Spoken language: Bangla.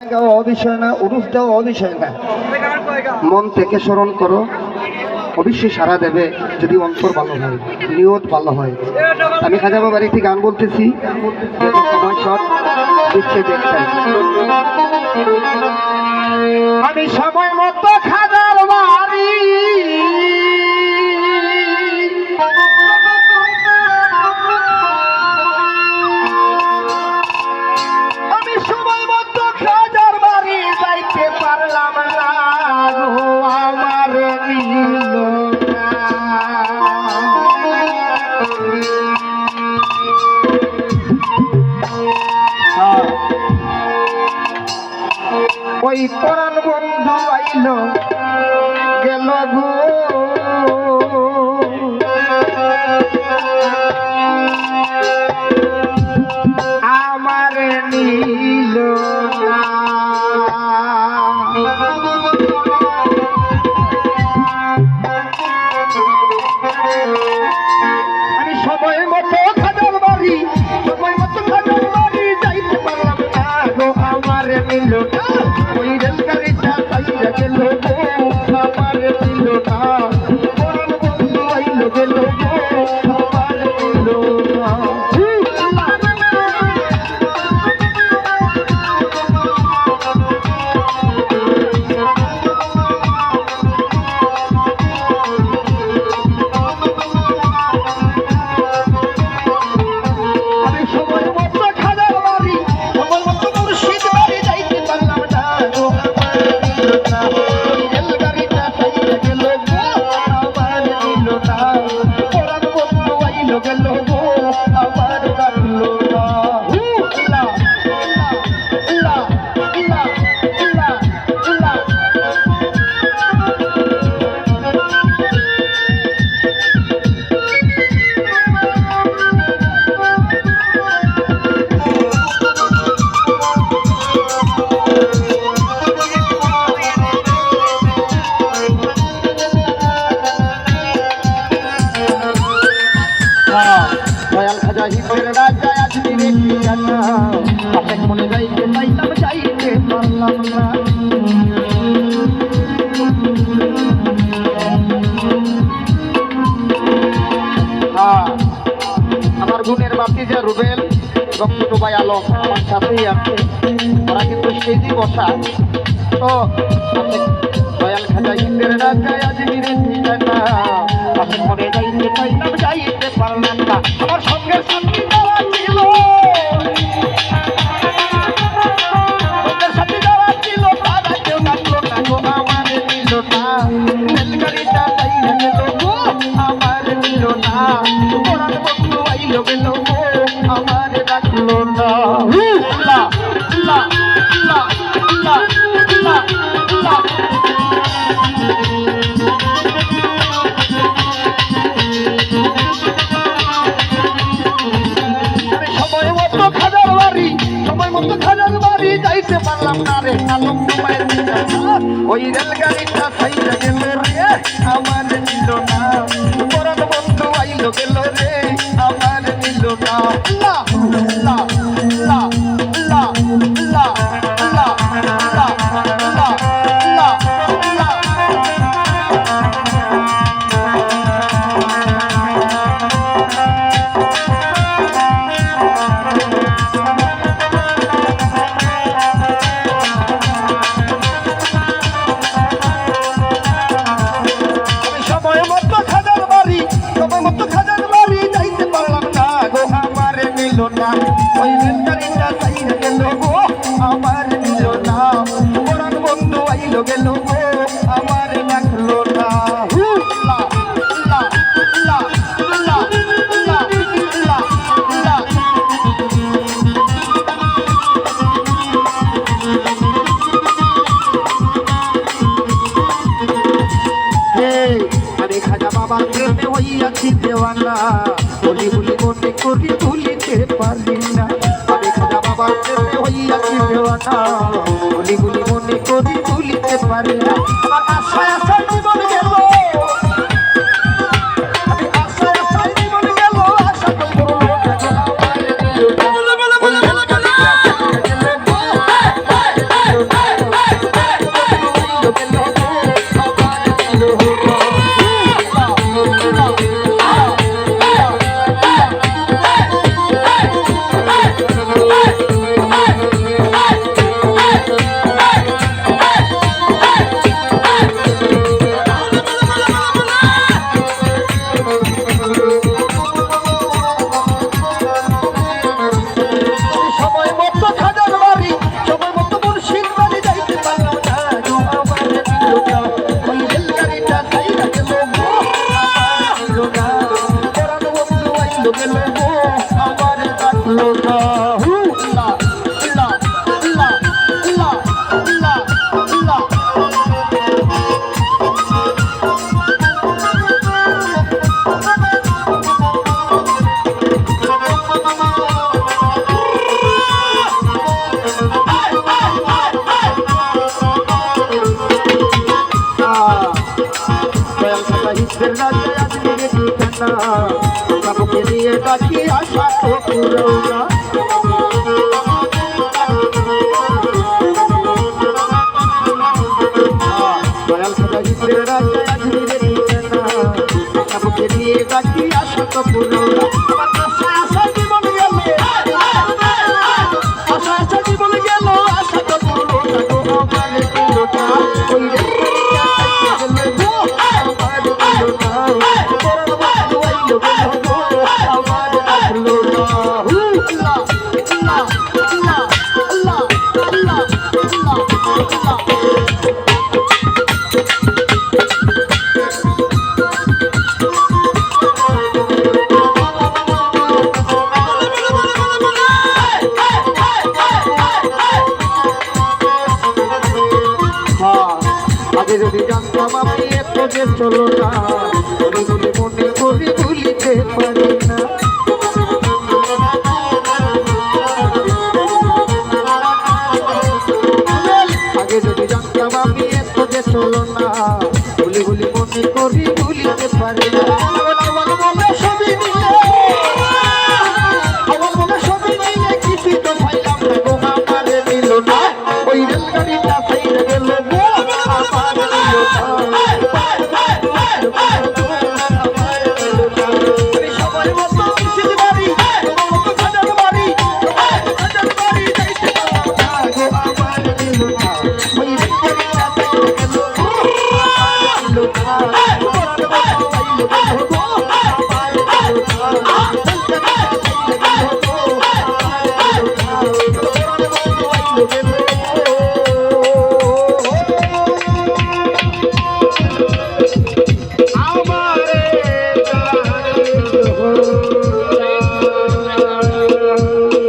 গাওয়া অবিষয় না, উরুফ দেওয়া অবিষয় না। মন থেকে স্মরণ করো, অবশ্যই সাড়া দেবে যদি অন্তর ভালো হয়, নিয়ত ভালো হয়। আমি খাজা বাবার একটি গান বলতেছি, সময় শট দিচ্ছে দেখতে। আমি সময় মতো খাজার বাড়ি পারলাম না আমার নীল ওই পরাণ বন্ধু আইল গেল গো আমার নীল আমি সময় মতো খাজার বাড়ি, সময় মতো খাজার বাড়ি যাইতে পারলাম না গো আমার নীল না। ওই রেলগাড়িটা চাইয়া গেল গো আমার নীল না। পরাণ বন্ধু আইল গেল গো আমার নীল না। দয়াল খাজা হিসের রাজা আজমিরে ঠিকানা, অনেক মনে যাইতে চাইলাম যাইতে পারলাম না। আমার গুণের বাপি যে রুবেল এবং ছোট ভাই আলম আমার সাথেই আছে, ওরা কিন্তু স্টেজে বসা। তো দয়াল খাজা হিসের রাজা আজমিরে ঠিকানা, অনেক মনে যাইতে চাইলাম যাইতে পারলাম না। আমার সঙ্গে সাথী যারা ছিল, সঙ্গের সাথী যারা ছিল তারা কেউ ডাকলো না গো আমার নীল না। রেলগাড়িটা চাইয়া গেল গো আমার নীল না। পরাণ বন্ধু আইল গেল গো আমার ডাকলো না। লা লা লা লা লা লা। যাইতে পারলাম না রে আলম তোমায় ওই রেলগাড়িটা ছাইয়া গেল রে আমার নীল না। পরাণ বন্ধু আইল গেল রে আমার নীল না। লা লা লা লা লা লা লা লা লা লা। ওই রেলগাড়িটা চাইয়া গেল গো আমার নীল না। পরাণ বন্ধু আইল গেল গো আমার ডাকলো না। লা লা লা লা লা লা লা। আমি খাজা বাবার প্রেমে হইয়াছি দেওয়ানা, বলি বলি মনে করি ভুলিতে পারি না। আমি খাজা বাবার প্রেমে হইয়াছি দেওয়ানা, বলি বলি মনে করি ভুলিতে পারি না। আমার আশায় আশায় জীবন গেল, আমি আশায় আশায় জীবন গেল, আশা করবো আমার রাজা আজমিরে ঠিকানা বাবুকে নিয়ে ডাকি আশা তো পুরো না দয়াল খাজা হিজরের রাজা আজমিরে ঠিকানা বাবুকে নিয়ে ডাকি আশা তো পুরো না আমার আশা আশা জীবন গেল আশা আশা জীবন গেল আশা তো পুরো না গো আমার দিলটা ওই রে আগে যদি জানতাম আমি এত যে চলো না মনে মনে মনে করি ভুলিতে পারি না আগে যদি জানতাম আমি এত যে চলো না ভুলি ভুলি মনে করি ভুলিতে পারি না আমার মনে সবই মিলে আমার মনে সবই মিলে কিছুই তো পাইলাম না গো আমার মিল না ওই রেলগাড়িটা ফাইলে গেল গো আমার মিল না সবাই মতো খুশির বাড়ি তোমার মতো খাজার বাড়ি খাজার বাড়ি যাইতে পারলাম না গো আমার মিল না ওই রেলগাড়িটা ফাইলে গেল গো আমার মিল না আমারে